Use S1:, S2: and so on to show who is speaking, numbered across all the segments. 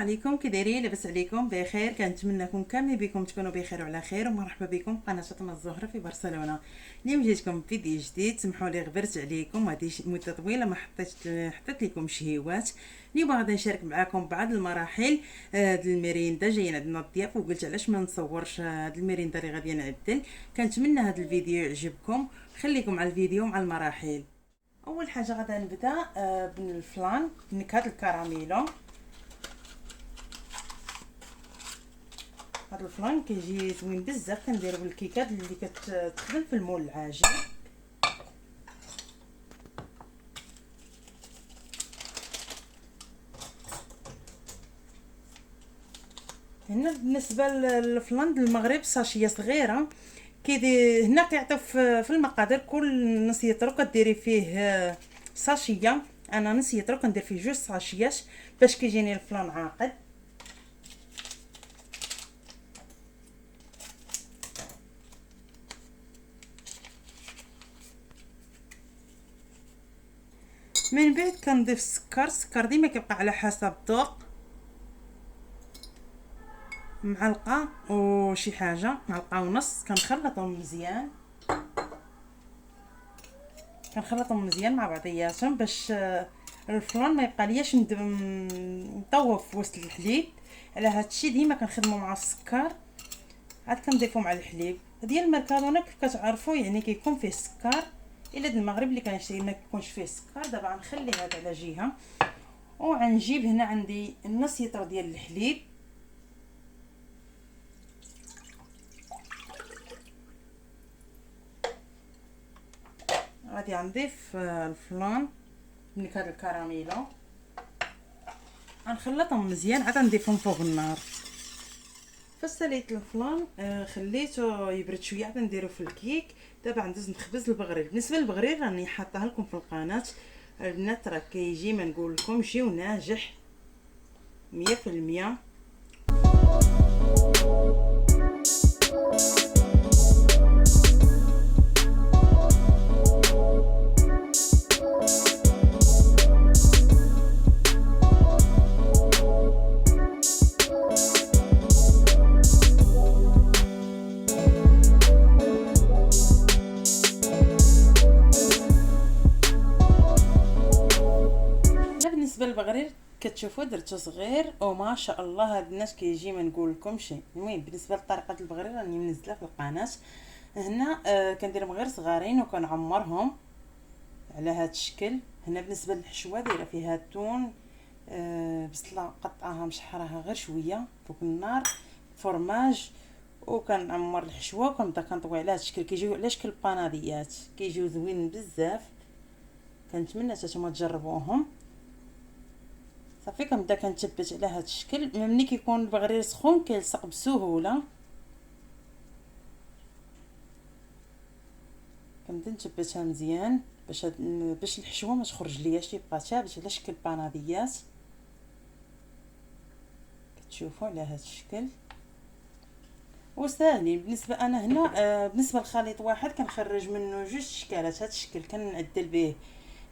S1: عليكم، كي دايرين؟ لاباس عليكم؟ بخير. كنتمنىكم كاملين بكم تكونوا بخير وعلى خير، ومرحبا بكم في قناه فاطمه الزهره في برشلونه. اليوم جيتكم فيديو جديد. سمحوا لي غبرت عليكم، هذه مده طويله ما حطيت لكم شهيوات. اليوم غادي نشارك معكم بعض المراحل هاد الميريندا. جايين عندنا الضياف وقلت علاش ما نصورش هاد الميريندا اللي غادي نعدل. كنتمنى هاد الفيديو يعجبكم، خليكم على الفيديو مع المراحل. اول حاجه غادي نبدا بالفلان نكهه الكراميلو. هذا الفلان كيجي زوين بزاف، كنديرو بالكيكات اللي كتخدم في المول العاجل. هنا بالنسبه للفلان ديال المغرب ساشيه صغيره هنا كيعطيو في المقادير كل نص يطرو كديري فيه ساشيه. انا نص يطرو كندير فيه جوج ساشيات باش كيجيني الفلان عاقد. من بعد كنضيف السكر ديما كيبقى على حسب الذوق، معلقه وشي حاجه، معلقه ونص. كنخلطهم مزيان مع بعضياتهم باش الفلان ما يبقى لياش مطوف في وسط الحليب. على هذا الشيء ديما كنخدموا مع السكر، عاد كنضيفوا مع الحليب. ديال المكرونه كيف كتعرفوا يعني كيكون فيه السكر. الا د المغرب اللي كنشري ما كيكونش فيه السكر. دابا غنخلي هذا على جهه، وغنجيب هنا عندي نص لتر ديال الحليب. غادي نضيف الفلان بنكهه الكراميلو، غنخلطهم مزيان عاد نضيفهم فوق النار. فساليت الفلان خليته يبرد شويه عاد نديرو في الكيك. دابا ندوز نخبز البغرير. بالنسبه للبغرير راني حاطاها لكم في القناه البنات، راه كيجي ما نقول لكم شي وناجح 100%. بالنسبه للبغرير كتشوفوا درته صغير وما شاء الله هاد الناس كيجي ما نقول لكم شيء. المهم بالنسبه لطريقه البغرير راني منزله في القناه. هنا كنديرهم غير صغارين وكنعمرهم على هاد الشكل. هنا بالنسبه للحشوه دايره فيها الثوم، بصله قطعها مشحراها غير شويه فوق النار، فرماج، وكنعمر الحشوه وكنبدا كنطوي على هاد الشكل. كيجيو على شكل باناديات، كيجيو زوين بزاف. كنتمنى نتوما تجربوهم. صافي كنبدا كنثبت على هاد الشكل. ملي كيكون البغرير سخون كيلصق بسهوله. كنبدا نثبتها مزيان باش الحشوه ما تخرج لياش، يبقى ثابت على شكل باناديات. كتشوفوا على هاد الشكل وساهلين. بالنسبه انا هنا بالنسبه لخليط واحد كنخرج منه جوج اشكالات. هاد الشكل كنعدل به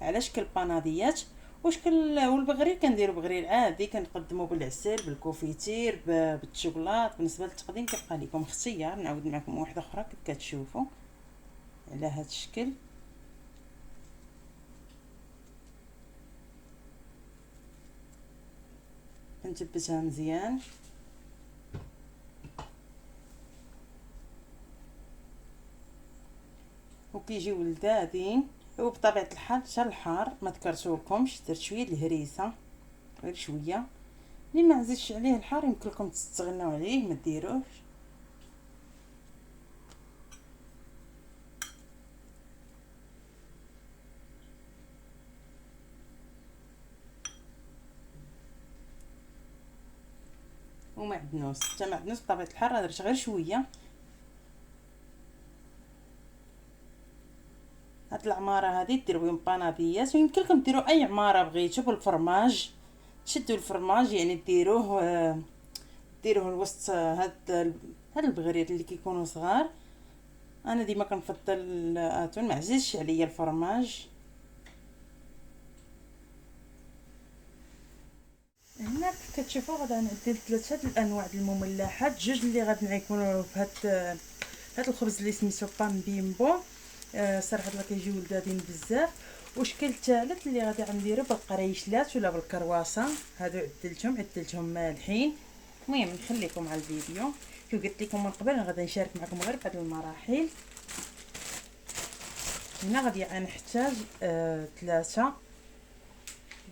S1: على شكل باناديات وشكل. والبغرير كنديروا بغرير عادي كنقدموا بالعسل بالكوفيتير بالشوكولات. بالنسبه للتقديم كيبقى لكم اختيار. نعاود معكم واحده اخرى كيف كتشوفوا على هذا الشكل. كنثبتها مزيان وكيجيو لذاذين. وبطبيعه الحال حتى الحار ما ذكرتولكمش، درت شويه الهريسه غير شويه. اللي ما عزيزش عليه الحار يمكن لكم تستغناو عليه ما ديروش. ومعدنوس حتى معدنوس بطبيعه الحال درت غير شويه. هاد العماره هذه ديروا بهم باناديات، ويمكن لكم ديروا اي عماره بغيتو بالفرماج. تشدوا الفرماج يعني ديروه لوسط هاد البغرير اللي كيكونوا صغار. انا ديما كنفضل اتون، ما عزيزش عليا الفرماج. هنا كتشوفوا غادي نعدل 3 الانواع د المملحات، جوج اللي غادي نعيكونوا في هاد الخبز اللي سميتو بان بيمبو. صراحه الله كيجيو لذاذين بزاف. وشكل الثالث اللي غادي نديرو بالقريشلات ولا بالكرواسه، هادو عدلتهم مالحين. المهم نخليكم على الفيديو. كيف قلت لكم من قبل غادي نشارك معكم غير بهاد المراحل. هنا غادي نحتاج 3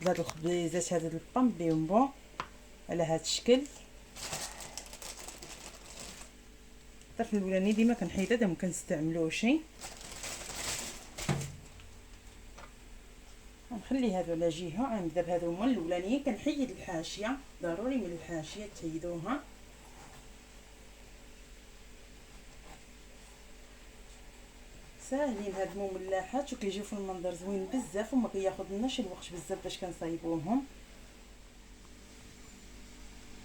S1: د هاد الخبيزات هذا البان بيمبو على هاد الشكل. الطرف الاولاني ديما كنحيد هذا، ما كنستعملوش. غنخلي هادو على جهه. غنبدا بهادو هما الاولانيين. كنحيد الحاشيه، ضروري من الحاشيه تحيدوها. ساهلين هاد المملحات وكيجيو في المنظر زوين بزاف، وما كياخذلناش الوقت بزاف باش كنصايبوهم.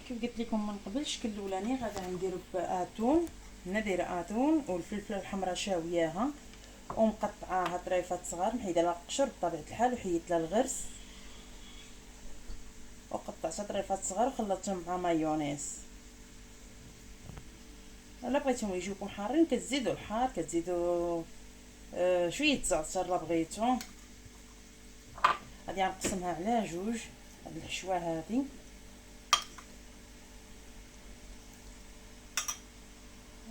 S1: كيف قلت لكم من قبل، الشكل الاولاني غادي نديرو باتون. هنا دايره اتون والفلفله الحمراء شاوياها ومقطعاها طريفات صغار، محيده لها القشر بطبيعه الحال وحيدت لها الغرس وقطعتها طريفات صغار وخلطتهم مع مايونيز. الا بغيتوهم يجيوكم حارين كتزيدوا الحار، كتزيدوا شويه زعتر الا بغيتو. غادي نقسمها على جوج هاد الحشوه هذه.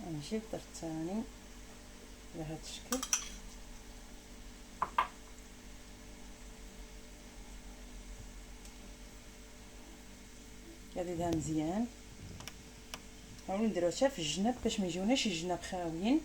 S1: نجيب الطرف الثاني على هذا الشكل. غادي نديرها مزيان. حاولوا نديروها حتى في الجناب باش ما يجيوناش الجناب خاويين.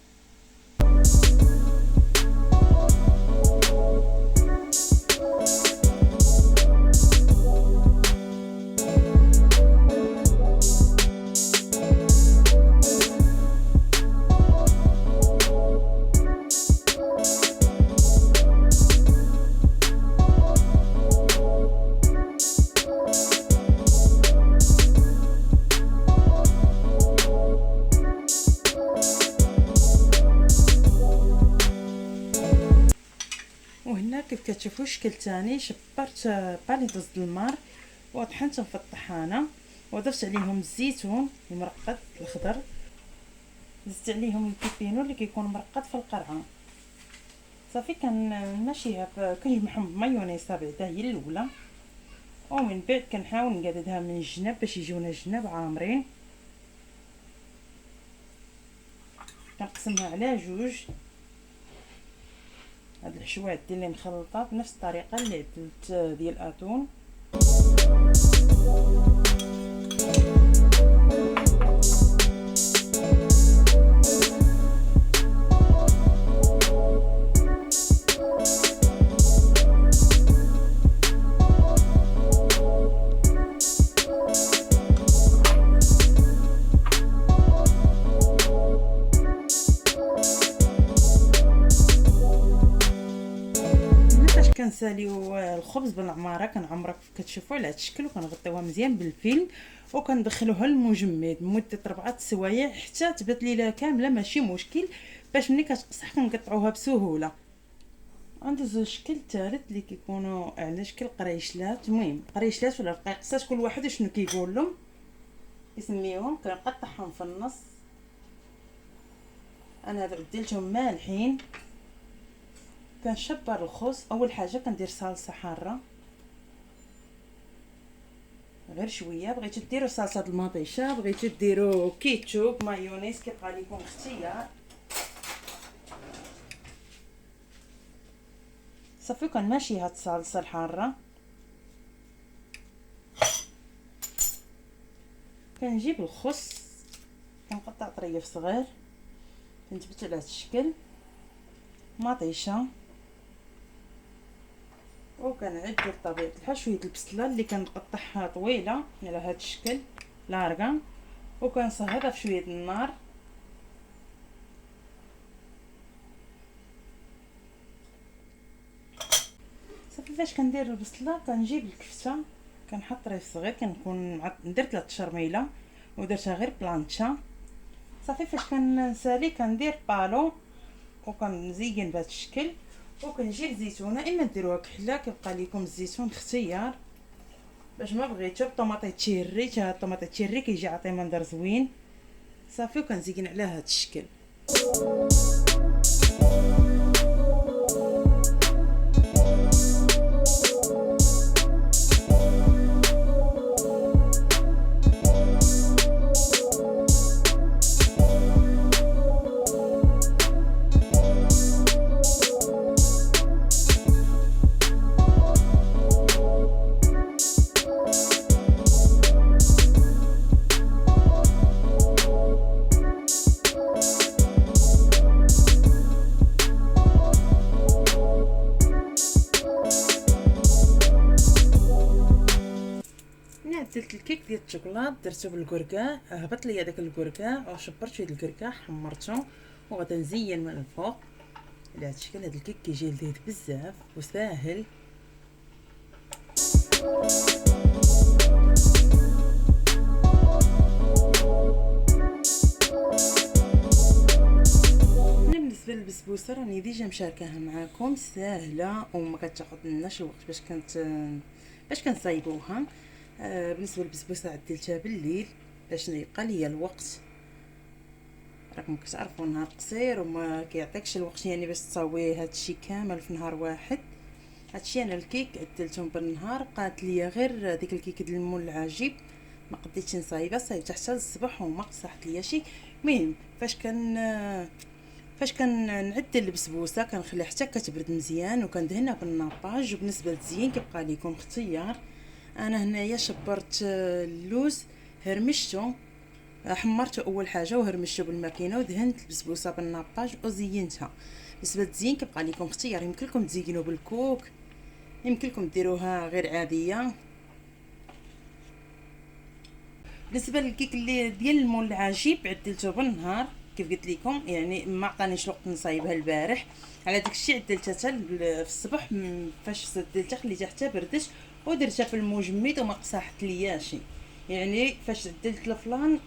S1: وهنا كيف كتشوفوا شكل ثاني، شبرت باليطوز د المار وطحنتهم في الطحانه وضفت عليهم الزيتون المرقد الخضر، زدت عليهم البيبينو اللي كيكون مرقد في القرعه. صافي كنمشيها كنجمعهم بمايونيز بعدا هي الاولى، ومن بعد كنحاول نقادها من الجناب باش يجيونا الجناب عامرين. كنقسمها على جوج. هاد الحشوات اللي مخلطه بنفس الطريقه اللي عدلت ديال الاتون. كنساليو الخبز بالعماره، كنعمرها كيف كتشوفوا على هذا الشكل، وكنغطيوها مزيان بالفيلم وكندخلوها للمجمد لمده 4 سوايع حتى تبات ليله كامله، ماشي مشكل، باش ملي كتقصح كنقطعوها بسهوله. غندوزو الشكل الثالث اللي كيكونوا على شكل قريشلات. المهم قريشلات ولا رقيقسات، كل واحد شنو كيقول لهم يسميوهم. كنقطعهم في النص. انا هذا عدلتهم مالحين. كنشبر الخبز. اول حاجه كندير صلصه حاره غير شويه. بغيتو ديروا صلصه المطيشه، بغيتو ديروا كيتشوب مايونيز، كيبقى لكم اختيار. صافي كنماشي هاد الصلصه الحاره. كنجيب الخس كنقطع طريف صغير، كنثبت على هاد الشكل مطيشه، وكنعدل بطبيعه الحال شويه البصله اللي كنقطعها طويله على هذا الشكل لارغه، وكنصهدها في شويه النار. صافي فاش كندير البصله كنجيب الكفته، كنحط طريف صغير، كنكون ندير 3 شرميله ودرتها غير بلانشا. صافي فاش كنسالي كندير بالو وكنزين بهذا الشكل، وكنجيب زيتونه، اما ديروها كحله كيبقى لكم الزيتون اختيار. باش ما بغيتو بطوماطي تشيري، تا الطوماطي تشيري كيجي عطي منظر زوين صافي. وكنزين على هذا الشكل. عدلت الكيك ديال الشوكولات، درتو بالكركاع، هبط ليا داك الكركاع وشبرت شويه الكركاع حمرته وغادا نزين من الفوق على هذا الشكل. هذا الكيك كيجي لذيذ بزاف وساهل. بالنسبه للبسبوسه راني ديجا مشاركاها معاكم، ساهله وما كتاخذلناش الوقت باش كنصايبوها. بالنسبه للبسبوسه عدلتها بالليل باش يبقى ليا الوقت. راكم كتعرفوا نهار قصير وما كيعطيكش الوقت يعني باش تصاوبي هادشي كامل في نهار واحد. هادشي انا الكيك عدلتهم بالنهار، بقات ليا غير ديك الكيك ديال المول العجيب ما قديتش نصايبها، صايبتها حتى للصباح وما قصحت ليا شي. المهم فاش كنعدل البسبوسه كنخليها حتى كتبرد مزيان وكندهنها بالناباج. وبالنسبه للتزيين كيبقى لكم اختيار. انا هنايا شبرت اللوز، هرمشته، حمرته اول حاجه وهرمشته بالماكينه ودهنت البسبوسه بالناباج وزينتها. بالنسبه للتزيين كيبقى لكم اختيار، يمكن لكم تزينوا بالكوك، يمكن لكم ديروها غير عاديه. بالنسبه للكيك اللي ديال المول العجيب عدلته بالنهار كيف قلت لكم، يعني ما عطانيش الوقت نصايبها البارح، على داك الشيء عدلتها حتى في الصباح. فاش عدلتها خليتها حتى بردت ودرتها في المجمد وما قصحت لياش. يعني فاش عدلت الفلان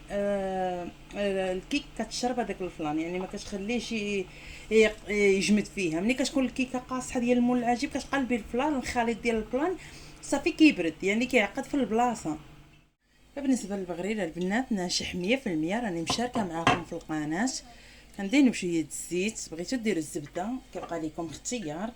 S1: الكيك كتشرب هذاك الفلان، يعني ما كتخليش يجمد فيها. ملي كتكون الكيكه قاصحه ديال المول العجيب كتقلبي الفلان، الخليط ديال الفلان صافي كيبرد يعني كيعقد في البلاصه. فبالنسبه للبغريره البنات ناجح 100%، راني مشاركه معاكم في القناه. كندير بشويه الزيت، بغيتو ديروا الزبده كيبقى لكم اختيار.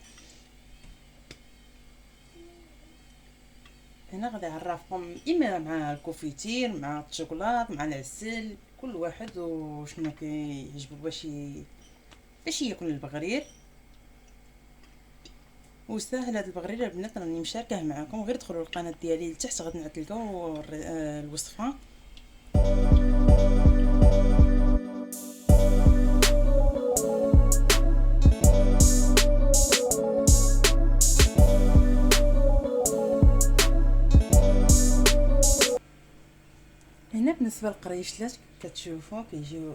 S1: هنا غادي نعرفكم اما مع الكوفيتير مع الشوكولات مع العسل، كل واحد وشنو كيعجبو باش ياكل البغرير. وسهل هاد البغرير البنات راني مشاركه معاكم، غير دخلوا القناه ديالي لتحت غادي نعطيكم الوصفه. هنا بالنسبه للقريشلات كتشوفوا كيجيو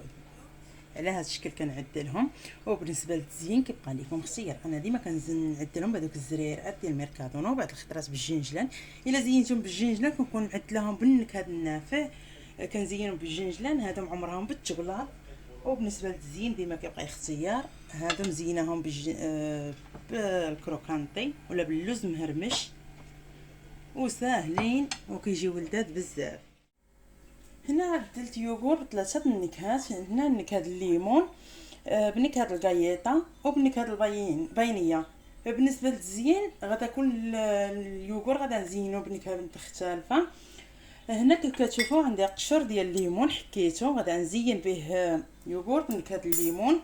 S1: على هذا الشكل كنعدلهم. وبالنسبه للتزيين كيبقى لكم اختيار، انا ديما كنعدلهم بهذوك الزريرات ديال ميركادونو بعض الخطرات بالجنجلان. الا زينتهم بالجنجلان كنكون معدلاهم بالنكهه النافع، كنزينهم بالجنجلان، هادو عمرهم بالشوكولات. وبالنسبه للتزيين ديما كيبقى اختيار، هادو مزيناهم بالكروكانتي ولا باللوز مهرمش وساهلين وكيجيو لذاذ بزاف. هنا عدلت يوغورت ثلاثه النكهات، هنا نكهه الليمون بنكهه الكاييطا وبنكهه الباينيه. بالنسبه للتزيين غادا كل اليوغور غادا نزينو بنكهه مختلفه. هنا كيف كتشوفوا عندي قشر ديال الليمون حكيته، غادا نزين به يوغور بنكهه الليمون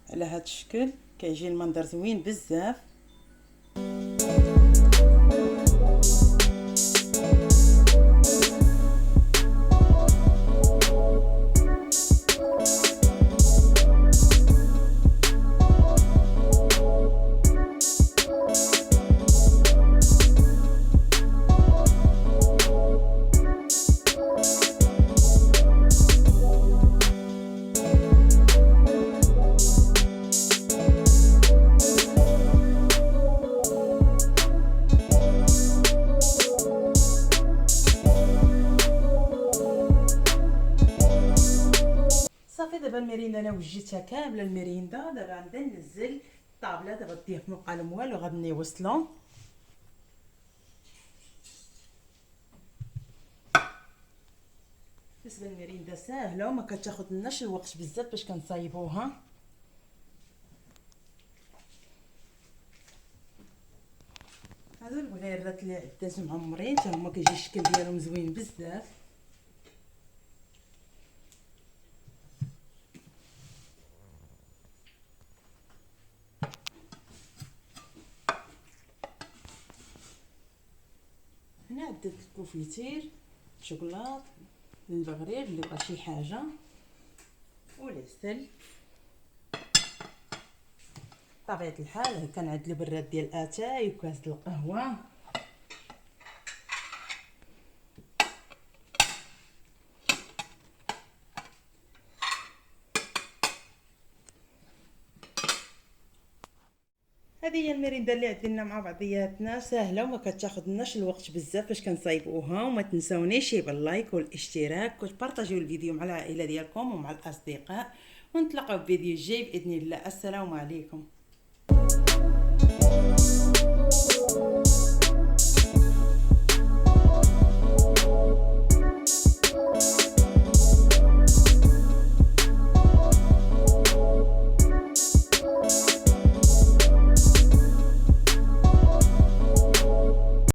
S1: على هذا الشكل، كيجي المنظر زوين بزاف. دابا الميريندا انا وجيتها كامله الميريندا. دابا غنبدا ننزل الطابله، دابا الضياف مبقى لهم والو، غادي نوصلهم. بالنسبه للمريندا ساهله وما كتاخذلناش الوقت بزاف باش كنصايبوها. هادو البغيرات اللي عدات معمرين حتى هما كيجي الشكل ديالهم زوين بزاف. هنا عدت الكوفيتير، شوكولات، البغرير اللي بغى شي حاجه، والعسل. بطبيعه الحال كنعد البراد ديال اتاي وكاس د القهوه. هذه هي المريندا اللي عدلنا مع بعضياتنا، سهله وما كتاخذلناش الوقت بزاف باش كنصايبوها. وما تنساونيش باللايك والاشتراك وتبارطاجيو الفيديو مع العائله ديالكم ومع الاصدقاء، ونتلاقاو في فيديو جاي باذن الله. السلام عليكم.